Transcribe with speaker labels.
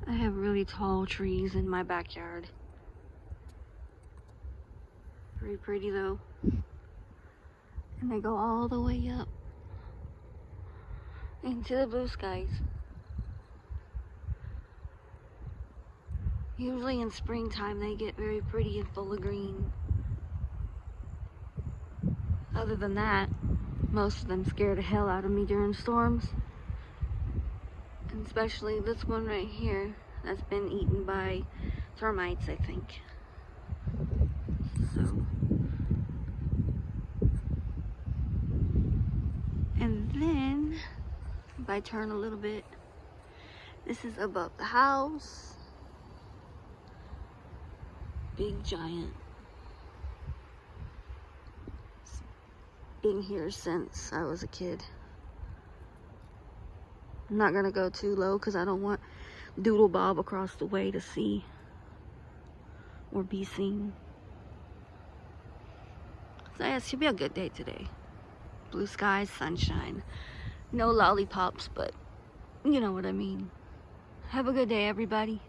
Speaker 1: I have really tall trees in my backyard. Very pretty though. And they go all the way up into the blue skies. Usually in springtime they get very pretty and full of green. Other than that, most of them scare the hell out of me during storms. And especially this one right here that's been eaten by termites, I think. So, and then if I turn a little bit, this is above the house. Big giant. It's been here since I was a kid. I'm not gonna go too low because I don't want Doodle Bob across the way to see or be seen. So yeah, it should be a good day today. Blue skies, sunshine. No lollipops, but you know what I mean. Have a good day, everybody.